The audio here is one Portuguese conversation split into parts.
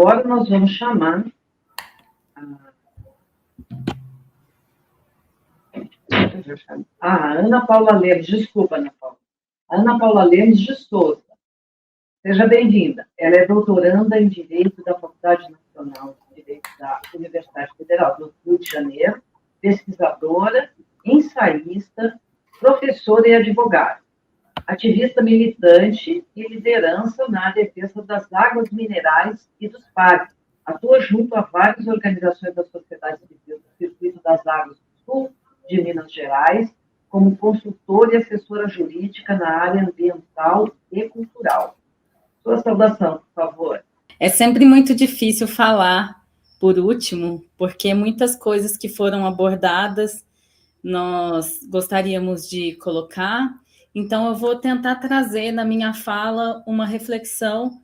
agora nós vamos chamar a Ana Paula Lemos. Desculpa, Ana Paula. Ana Paula Lemos de Souza. Seja bem-vinda. Ela é doutoranda em Direito da Faculdade Nacional de Direito da Universidade Federal do Rio de Janeiro, pesquisadora, ensaísta, professora e advogada. Ativista militante e liderança na defesa das águas minerais e dos parques. Atua junto a várias organizações da sociedade civil do Circuito das Águas do Sul de Minas Gerais, como consultora e assessora jurídica na área ambiental e cultural. Sua saudação, por favor. É sempre muito difícil falar por último, porque muitas coisas que foram abordadas nós gostaríamos de colocar. Então, eu vou tentar trazer na minha fala uma reflexão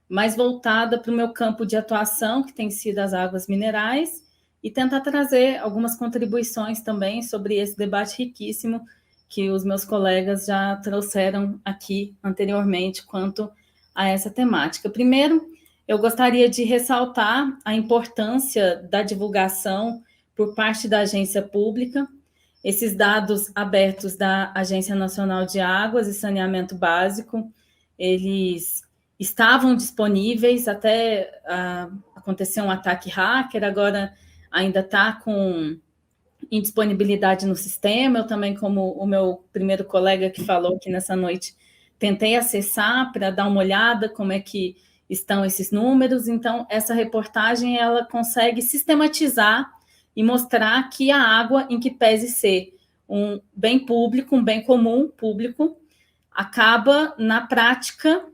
mais voltada para o meu campo de atuação, que tem sido as águas minerais, e tentar trazer algumas contribuições também sobre esse debate riquíssimo que os meus colegas já trouxeram aqui anteriormente quanto a essa temática. Primeiro, eu gostaria de ressaltar a importância da divulgação por parte da agência pública. Esses dados abertos da Agência Nacional de Águas e Saneamento Básico, eles estavam disponíveis até acontecer um ataque hacker, agora ainda está com indisponibilidade no sistema. Eu também, como o meu primeiro colega que falou aqui nessa noite, tentei acessar para dar uma olhada como é que estão esses números. Então, essa reportagem, ela consegue sistematizar e mostrar que a água, em que pese ser um bem público, um bem comum público, acaba, na prática,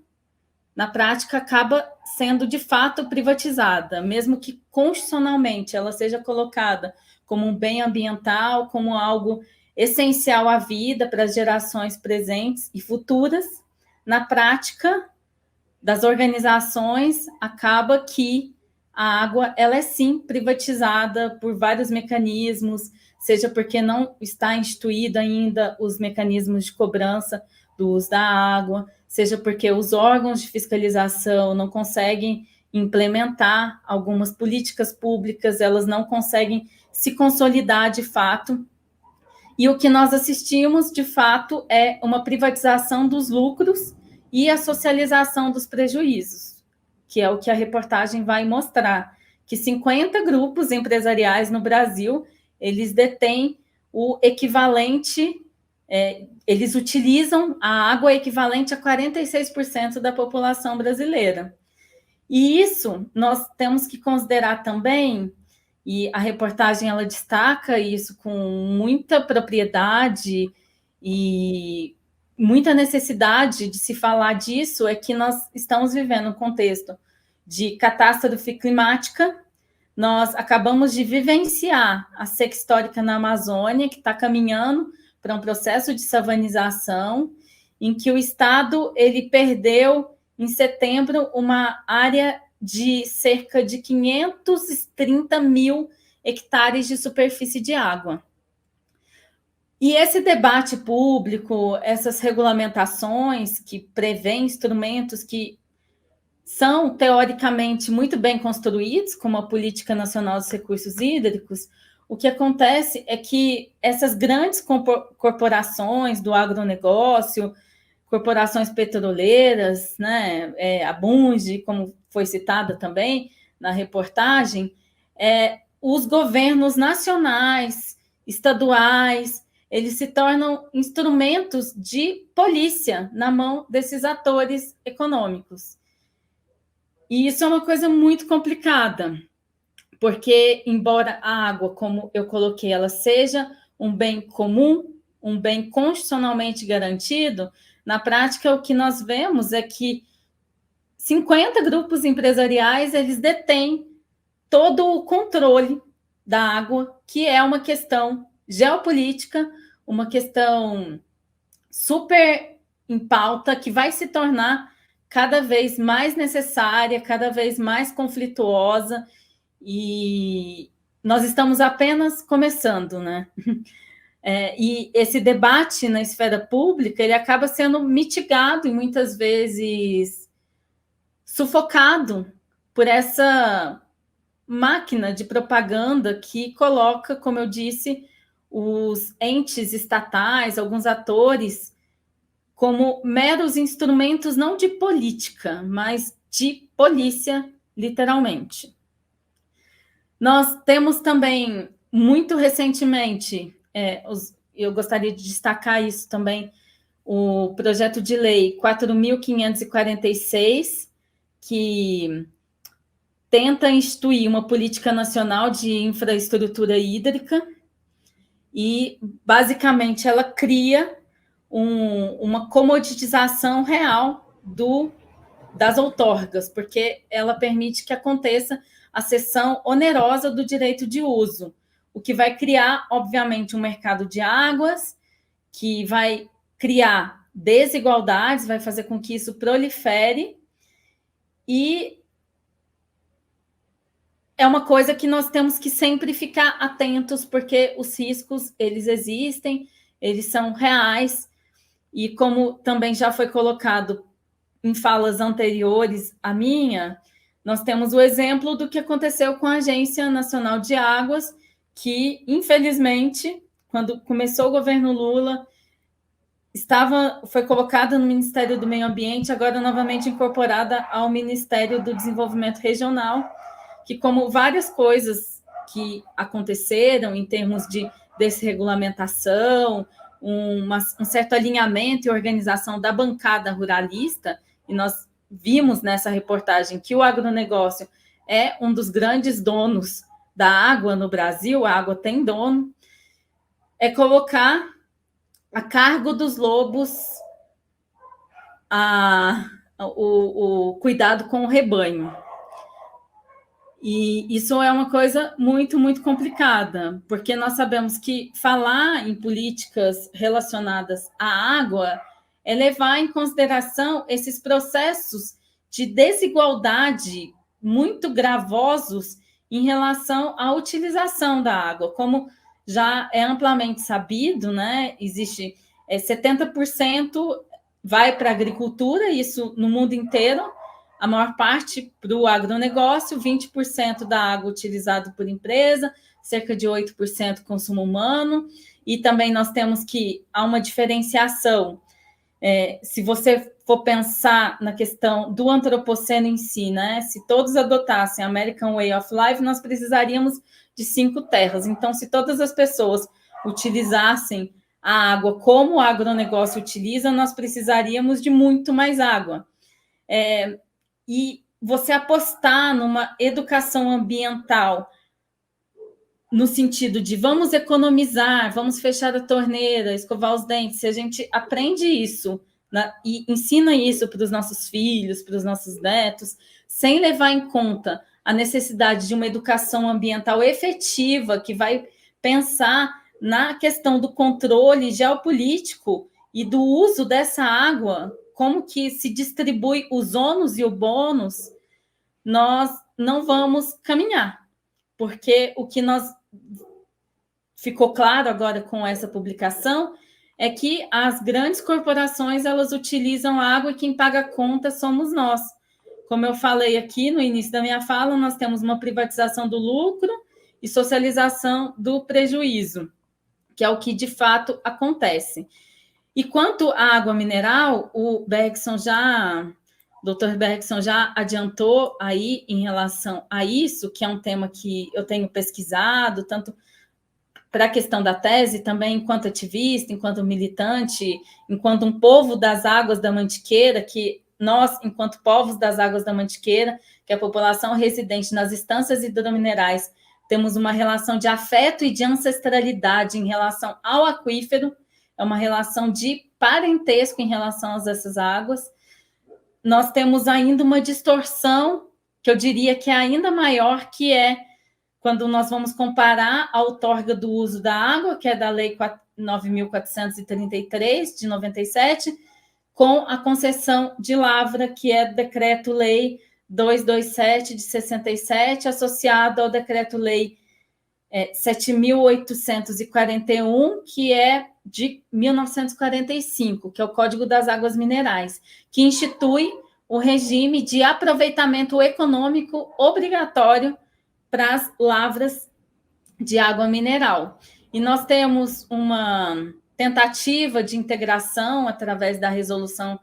acaba sendo, de fato, privatizada, mesmo que constitucionalmente ela seja colocada como um bem ambiental, como algo essencial à vida para as gerações presentes e futuras. Na prática das organizações, acaba que a água, ela é sim privatizada por vários mecanismos, seja porque não está instituído ainda os mecanismos de cobrança do uso da água, seja porque os órgãos de fiscalização não conseguem implementar algumas políticas públicas, elas não conseguem se consolidar de fato. E o que nós assistimos, de fato, é uma privatização dos lucros e a socialização dos prejuízos, que é o que a reportagem vai mostrar, que 50 grupos empresariais no Brasil, eles detêm o equivalente, eles utilizam a água equivalente a 46% da população brasileira. E isso nós temos que considerar também, e a reportagem ela destaca isso com muita propriedade e muita necessidade de se falar disso, é que nós estamos vivendo um contexto de catástrofe climática. Nós acabamos de vivenciar a seca histórica na Amazônia, que está caminhando para um processo de savanização, em que o Estado ele perdeu, em setembro, uma área de cerca de 530 mil hectares de superfície de água. E esse debate público, essas regulamentações que prevêem instrumentos que são, teoricamente, muito bem construídos, como a Política Nacional dos Recursos Hídricos, o que acontece é que essas grandes corporações do agronegócio, corporações petroleiras, né, a Bunge, como foi citada também na reportagem, os governos nacionais, estaduais, eles se tornam instrumentos de polícia na mão desses atores econômicos. E isso é uma coisa muito complicada, porque, embora a água, como eu coloquei, ela seja um bem comum, um bem constitucionalmente garantido, na prática o que nós vemos é que 50 grupos empresariais, eles detêm todo o controle da água, que é uma questão geopolítica, uma questão super em pauta, que vai se tornar cada vez mais necessária, cada vez mais conflituosa, e nós estamos apenas começando, né? E esse debate na esfera pública, ele acaba sendo mitigado e muitas vezes sufocado por essa máquina de propaganda que coloca, como eu disse, os entes estatais, alguns atores, como meros instrumentos não de política, mas de polícia, literalmente. Nós temos também, muito recentemente, eu gostaria de destacar isso também, o projeto de lei 4.546, que tenta instituir uma política nacional de infraestrutura hídrica e, basicamente, ela cria uma comoditização real das outorgas, porque ela permite que aconteça a cessão onerosa do direito de uso, o que vai criar, obviamente, um mercado de águas, que vai criar desigualdades, vai fazer com que isso prolifere, e é uma coisa que nós temos que sempre ficar atentos, porque os riscos, eles existem, eles são reais, e como também já foi colocado em falas anteriores à minha, nós temos o exemplo do que aconteceu com a Agência Nacional de Águas, que, infelizmente, quando começou o governo Lula, foi colocada no Ministério do Meio Ambiente, agora novamente incorporada ao Ministério do Desenvolvimento Regional, que, como várias coisas que aconteceram em termos de desregulamentação, um certo alinhamento e organização da bancada ruralista, e nós vimos nessa reportagem que o agronegócio é um dos grandes donos da água no Brasil, a água tem dono, é colocar a cargo dos lobos o cuidado com o rebanho. E isso é uma coisa muito, muito complicada, porque nós sabemos que falar em políticas relacionadas à água é levar em consideração esses processos de desigualdade muito gravosos em relação à utilização da água. Como já é amplamente sabido, né, existe 70% vai para a agricultura, isso no mundo inteiro, a maior parte para o agronegócio, 20% da água utilizada por empresa, cerca de 8% consumo humano, e também nós temos que há uma diferenciação. Se você for pensar na questão do antropoceno em si, né? Se todos adotassem a American Way of Life, nós precisaríamos de 5 terras. Então, se todas as pessoas utilizassem a água como o agronegócio utiliza, nós precisaríamos de muito mais água. E você apostar numa educação ambiental no sentido de vamos economizar, vamos fechar a torneira, escovar os dentes, se a gente aprende isso e ensina isso para os nossos filhos, para os nossos netos, sem levar em conta a necessidade de uma educação ambiental efetiva, que vai pensar na questão do controle geopolítico e do uso dessa água, como que se distribui os ônus e o bônus, nós não vamos caminhar. Porque o que ficou claro agora com essa publicação é que as grandes corporações, elas utilizam a água e quem paga a conta somos nós. Como eu falei aqui no início da minha fala, nós temos uma privatização do lucro e socialização do prejuízo, que é o que de fato acontece. E quanto à água mineral, o Dr. Bergson já adiantou aí em relação a isso, que é um tema que eu tenho pesquisado, tanto para a questão da tese, também enquanto ativista, enquanto militante, enquanto um povo das águas da Mantiqueira, que nós, enquanto povos das águas da Mantiqueira, que é a população residente nas estâncias hidrominerais, temos uma relação de afeto e de ancestralidade em relação ao aquífero, é uma relação de parentesco em relação a essas águas. Nós temos ainda uma distorção, que eu diria que é ainda maior, que é quando nós vamos comparar a outorga do uso da água, que é da Lei 9.433, de 97, com a concessão de lavra, que é do Decreto-Lei 227, de 67, associado ao Decreto-Lei 7.841, que é de 1945, que é o Código das Águas Minerais, que institui o regime de aproveitamento econômico obrigatório para as lavras de água mineral. E nós temos uma tentativa de integração através da Resolução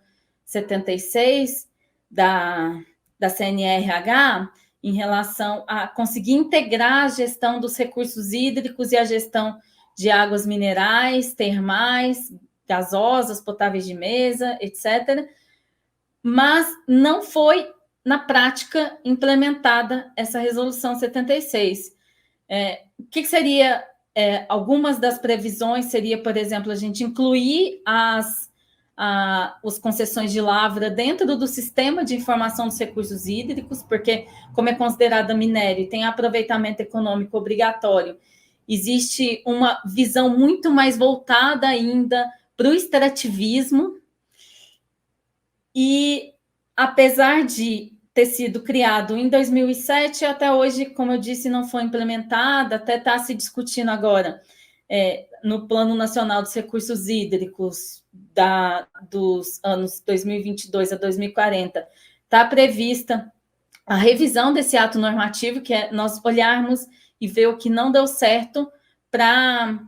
76 da CNRH em relação a conseguir integrar a gestão dos recursos hídricos e a gestão de águas minerais, termais, gasosas, potáveis de mesa, etc. Mas não foi, na prática, implementada essa Resolução 76. O que seria, algumas das previsões seria, por exemplo, a gente incluir as concessões de lavra dentro do sistema de informação dos recursos hídricos, porque, como é considerada minério e tem aproveitamento econômico obrigatório, existe uma visão muito mais voltada ainda para o extrativismo. E, apesar de ter sido criado em 2007, até hoje, como eu disse, não foi implementada, até está se discutindo agora no Plano Nacional dos Recursos Hídricos dos anos 2022 a 2040, está prevista a revisão desse ato normativo, que é nós olharmos e ver o que não deu certo para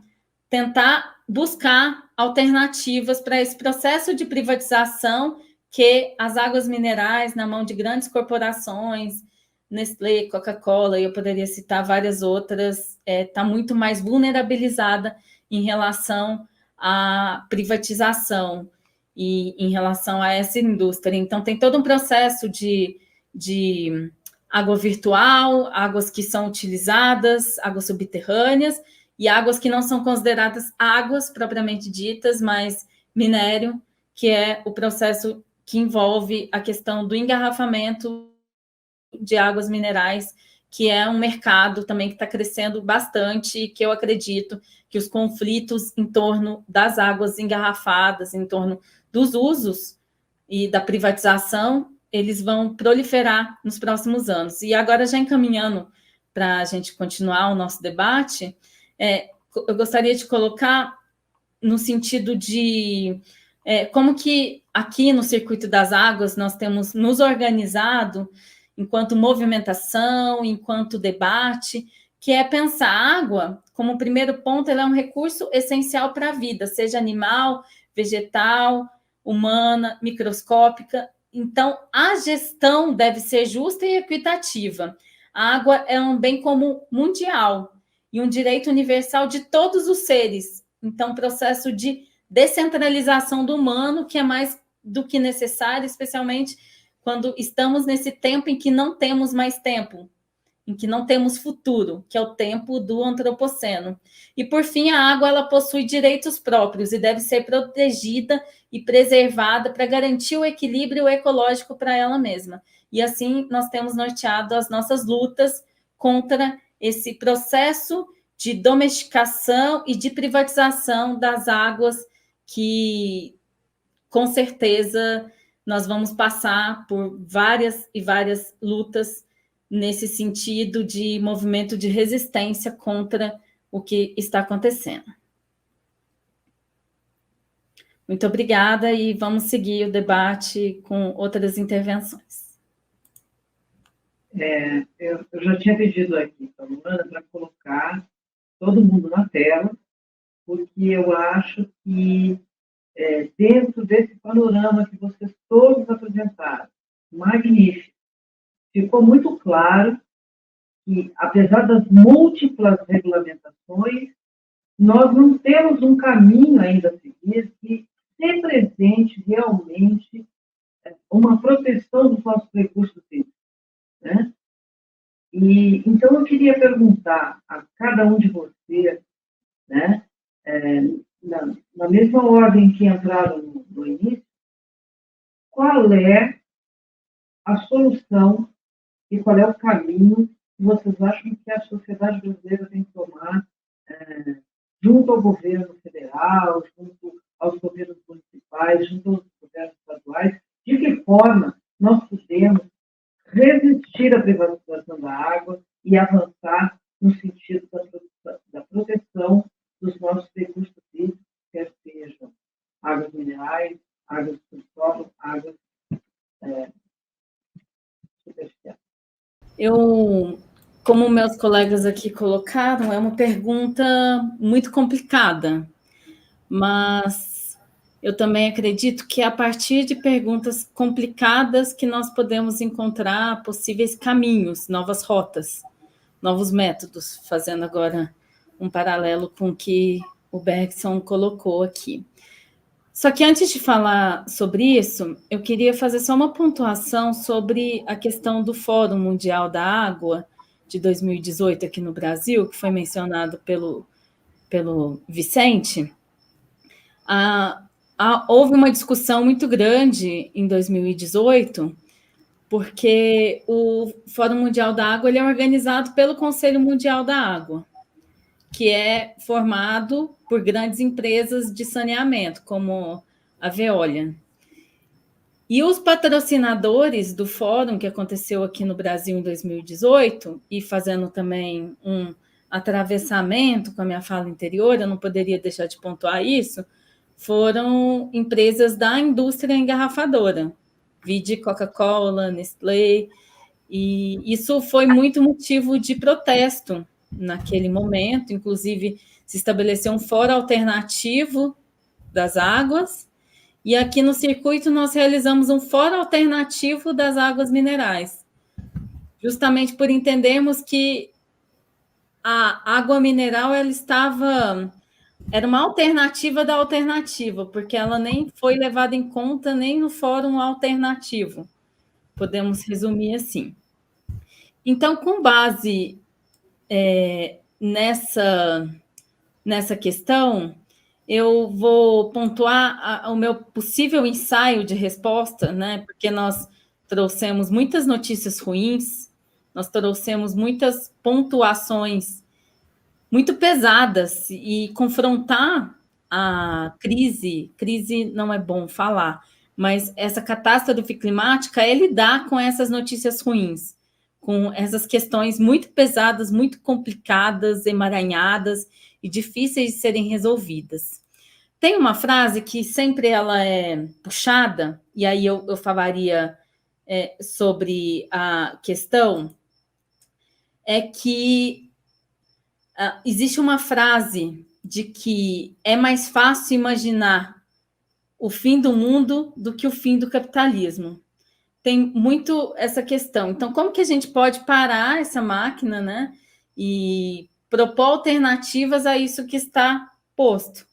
tentar buscar alternativas para esse processo de privatização que as águas minerais na mão de grandes corporações, Nestlé, Coca-Cola, e eu poderia citar várias outras, está muito mais vulnerabilizada em relação à privatização e em relação a essa indústria. Então, tem todo um processo de água virtual, águas que são utilizadas, águas subterrâneas, e águas que não são consideradas águas propriamente ditas, mas minério, que é o processo que envolve a questão do engarrafamento de águas minerais, que é um mercado também que está crescendo bastante e que eu acredito que os conflitos em torno das águas engarrafadas, em torno dos usos e da privatização, eles vão proliferar nos próximos anos. E agora, já encaminhando para a gente continuar o nosso debate, eu gostaria de colocar no sentido de como que aqui no Circuito das Águas nós temos nos organizado enquanto movimentação, enquanto debate, que é pensar a água como primeiro ponto, ela é um recurso essencial para a vida, seja animal, vegetal, humana, microscópica. Então, a gestão deve ser justa e equitativa. A água é um bem comum mundial e um direito universal de todos os seres. Então, processo de descentralização do humano, que é mais do que necessário, especialmente quando estamos nesse tempo em que não temos mais tempo, em que não temos futuro, que é o tempo do antropoceno. E, por fim, a água ela possui direitos próprios e deve ser protegida e preservada para garantir o equilíbrio ecológico para ela mesma. E assim nós temos norteado as nossas lutas contra esse processo de domesticação e de privatização das águas que, com certeza, nós vamos passar por várias e várias lutas nesse sentido de movimento de resistência contra o que está acontecendo. Muito obrigada e vamos seguir o debate com outras intervenções. Eu já tinha pedido aqui para a Luana para colocar todo mundo na tela, porque eu acho que dentro desse panorama que vocês todos apresentaram, magnífico, ficou muito claro que, apesar das múltiplas regulamentações, nós não temos um caminho ainda a seguir que represente realmente uma proteção dos nossos recursos hídricos, né? E, então, eu queria perguntar a cada um de vocês, né, na mesma ordem que entraram no início, qual é a solução e qual é o caminho que vocês acham que a sociedade brasileira tem que tomar junto ao governo federal, junto aos governos municipais, junto aos governos estaduais, de que forma nós podemos resistir à privatização da água e avançar no sentido da proteção dos nossos recursos hídricos, quer sejam águas minerais, águas do solo, águas como meus colegas aqui colocaram, é uma pergunta muito complicada, mas eu também acredito que é a partir de perguntas complicadas que nós podemos encontrar possíveis caminhos, novas rotas, novos métodos, fazendo agora um paralelo com o que o Bergson colocou aqui. Só que antes de falar sobre isso, eu queria fazer só uma pontuação sobre a questão do Fórum Mundial da Água de 2018 aqui no Brasil, que foi mencionado pelo Vicente. Houve uma discussão muito grande em 2018, porque o Fórum Mundial da Água ele é organizado pelo Conselho Mundial da Água, que é formado por grandes empresas de saneamento, como a Veolia. E os patrocinadores do fórum, que aconteceu aqui no Brasil em 2018, e fazendo também um atravessamento com a minha fala anterior, eu não poderia deixar de pontuar isso, foram empresas da indústria engarrafadora, vide Coca-Cola, Nestlé, e isso foi muito motivo de protesto naquele momento, inclusive se estabeleceu um fórum alternativo das águas, e aqui no circuito nós realizamos um fórum alternativo das águas minerais, justamente por entendermos que a água mineral era uma alternativa da alternativa, porque ela nem foi levada em conta nem no fórum alternativo, podemos resumir assim. Então, com base nessa questão, eu vou pontuar o meu possível ensaio de resposta, né? Porque nós trouxemos muitas notícias ruins, nós trouxemos muitas pontuações muito pesadas, e confrontar a crise não é bom falar, mas essa catástrofe climática é lidar com essas notícias ruins, com essas questões muito pesadas, muito complicadas, emaranhadas e difíceis de serem resolvidas. Tem uma frase que sempre ela é puxada, e aí eu falaria sobre a questão, é que existe uma frase de que é mais fácil imaginar o fim do mundo do que o fim do capitalismo. Tem muito essa questão. Então, como que a gente pode parar essa máquina, né, e propor alternativas a isso que está posto?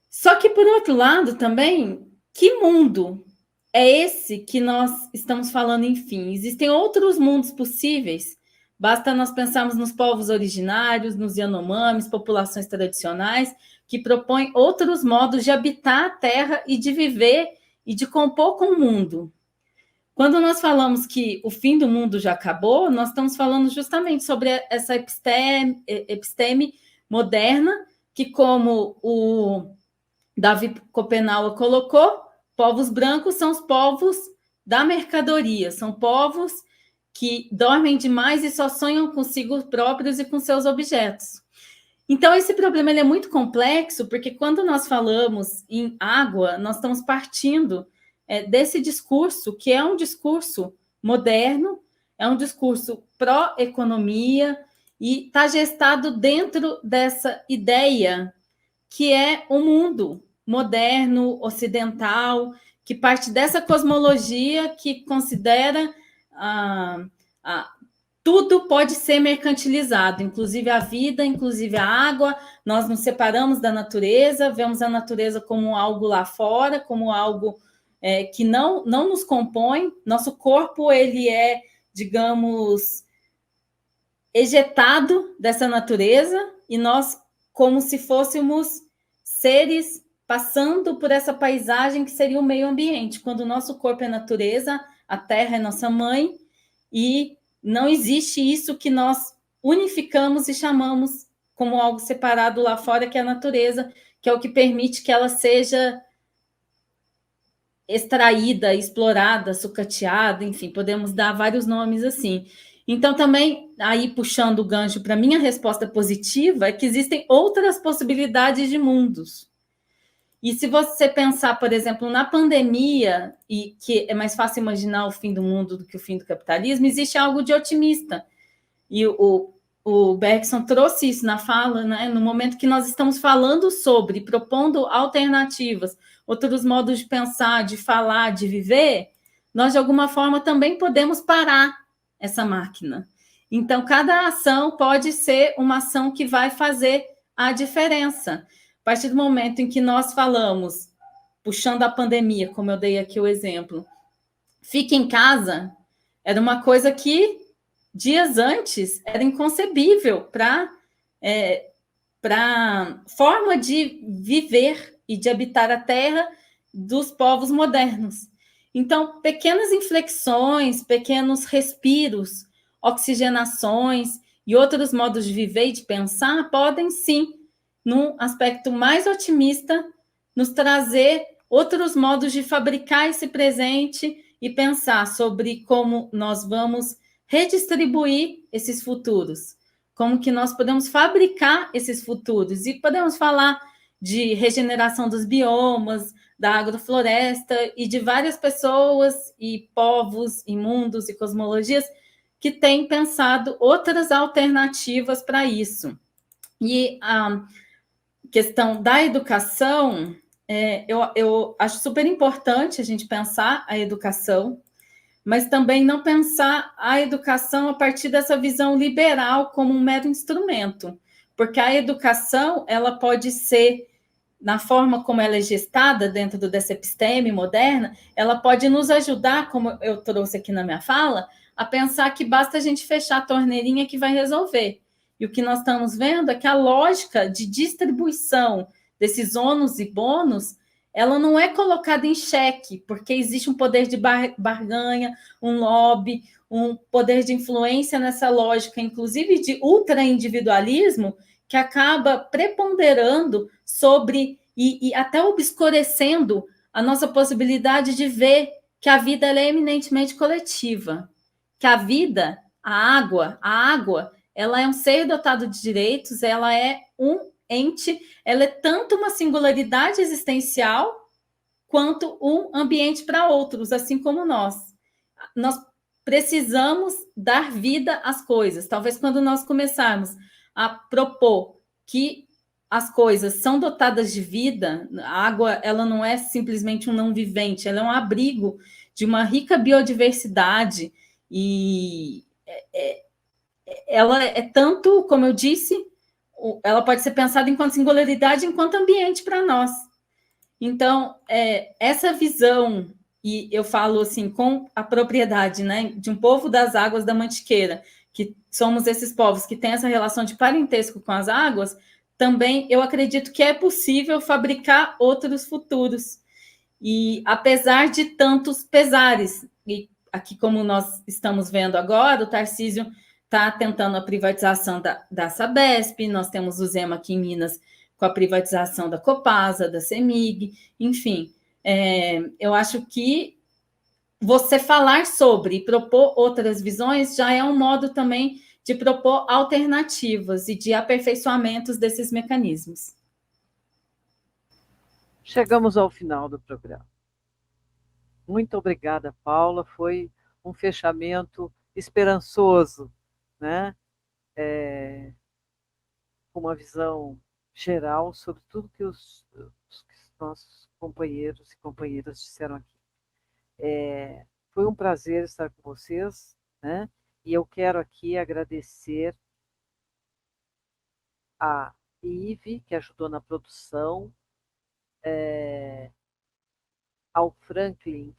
Só que, por outro lado, também, que mundo é esse que nós estamos falando, enfim? Existem outros mundos possíveis. Basta nós pensarmos nos povos originários, nos Yanomamis, populações tradicionais, que propõem outros modos de habitar a Terra e de viver e de compor com o mundo. Quando nós falamos que o fim do mundo já acabou, nós estamos falando justamente sobre essa episteme moderna, que, como o Davi Copenau colocou, povos brancos são os povos da mercadoria, são povos que dormem demais e só sonham consigo próprios e com seus objetos. Então, esse problema ele é muito complexo, porque quando nós falamos em água, nós estamos partindo desse discurso, que é um discurso moderno, é um discurso pró-economia, e está gestado dentro dessa ideia que é o mundo moderno, ocidental, que parte dessa cosmologia que considera tudo pode ser mercantilizado, inclusive a vida, inclusive a água. Nós nos separamos da natureza, vemos a natureza como algo lá fora, como algo que não nos compõe. Nosso corpo ele é, digamos, ejetado dessa natureza, e nós, como se fôssemos seres passando por essa paisagem que seria o meio ambiente, quando o nosso corpo é natureza, a terra é nossa mãe, e não existe isso que nós unificamos e chamamos como algo separado lá fora, que é a natureza, que é o que permite que ela seja extraída, explorada, sucateada, enfim, podemos dar vários nomes assim. Então, também, aí puxando o gancho para a minha resposta positiva, é que existem outras possibilidades de mundos. E se você pensar, por exemplo, na pandemia, e que é mais fácil imaginar o fim do mundo do que o fim do capitalismo, existe algo de otimista. E o Bergson trouxe isso na fala, né? No momento que nós estamos falando sobre, propondo alternativas, outros modos de pensar, de falar, de viver, nós, de alguma forma, também podemos parar essa máquina. Então, cada ação pode ser uma ação que vai fazer a diferença. A partir do momento em que nós falamos, puxando a pandemia, como eu dei aqui o exemplo, fique em casa, era uma coisa que dias antes era inconcebível para forma de viver e de habitar a terra dos povos modernos. Então, pequenas inflexões, pequenos respiros, oxigenações e outros modos de viver e de pensar podem, sim, num aspecto mais otimista, nos trazer outros modos de fabricar esse presente e pensar sobre como nós vamos redistribuir esses futuros, como que nós podemos fabricar esses futuros, e podemos falar de regeneração dos biomas, da agrofloresta e de várias pessoas e povos e mundos e cosmologias que têm pensado outras alternativas para isso. E a questão da educação, eu acho super importante a gente pensar a educação, mas também não pensar a educação a partir dessa visão liberal como um mero instrumento, porque a educação ela pode ser, na forma como ela é gestada dentro dessa episteme moderna, ela pode nos ajudar, como eu trouxe aqui na minha fala, a pensar que basta a gente fechar a torneirinha que vai resolver. E o que nós estamos vendo é que a lógica de distribuição desses ônus e bônus, ela não é colocada em xeque, porque existe um poder de barganha, um lobby, um poder de influência nessa lógica, inclusive de ultra-individualismo, que acaba preponderando sobre e até obscurecendo a nossa possibilidade de ver que a vida ela é eminentemente coletiva, que a vida, a água, ela é um ser dotado de direitos, ela é um ente, ela é tanto uma singularidade existencial quanto um ambiente para outros, assim como nós. Nós precisamos dar vida às coisas. Talvez quando nós começarmos a propor que as coisas são dotadas de vida, a água ela não é simplesmente um não vivente, ela é um abrigo de uma rica biodiversidade e ela é tanto, como eu disse, ela pode ser pensada enquanto singularidade, enquanto ambiente para nós. Então, essa visão, e eu falo assim com a propriedade, né, de um povo das águas da Mantiqueira, que somos esses povos que têm essa relação de parentesco com as águas, também eu acredito que é possível fabricar outros futuros. E apesar de tantos pesares, e aqui como nós estamos vendo agora, o Tarcísio está tentando a privatização da Sabesp, nós temos o Zema aqui em Minas com a privatização da Copasa, da CEMIG, enfim. Eu acho que você falar sobre e propor outras visões já é um modo também de propor alternativas e de aperfeiçoamentos desses mecanismos. Chegamos ao final do programa. Muito obrigada, Paula. Foi um fechamento esperançoso, né? Com uma visão geral sobre tudo que os nossos companheiros e companheiras disseram aqui. Foi um prazer estar com vocês, né? E eu quero aqui agradecer a Ive, que ajudou na produção, ao Franklin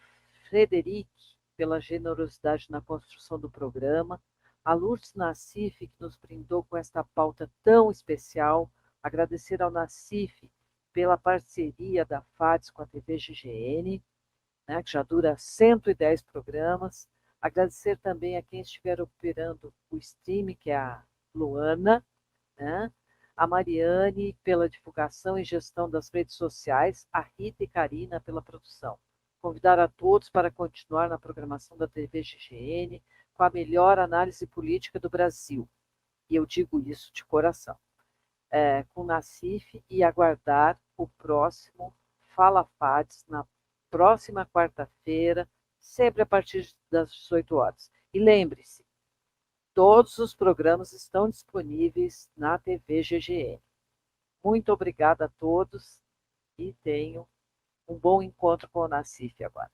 Frederic, pela generosidade na construção do programa, a Lourdes Nassif, que nos brindou com esta pauta tão especial, agradecer ao Nassif pela parceria da FADES com a TV GGN, né, que já dura 110 programas, agradecer também a quem estiver operando o stream, que é a Luana, né, a Mariane pela divulgação e gestão das redes sociais, a Rita e Karina pela produção. Convidar a todos para continuar na programação da TV GGN com a melhor análise política do Brasil. E eu digo isso de coração. Com o Nassif, e aguardar o próximo Fala Fades na próxima quarta-feira, sempre a partir das 18 horas. E lembre-se, todos os programas estão disponíveis na TV GGN. Muito obrigada a todos e tenham um bom encontro com o Nassif agora.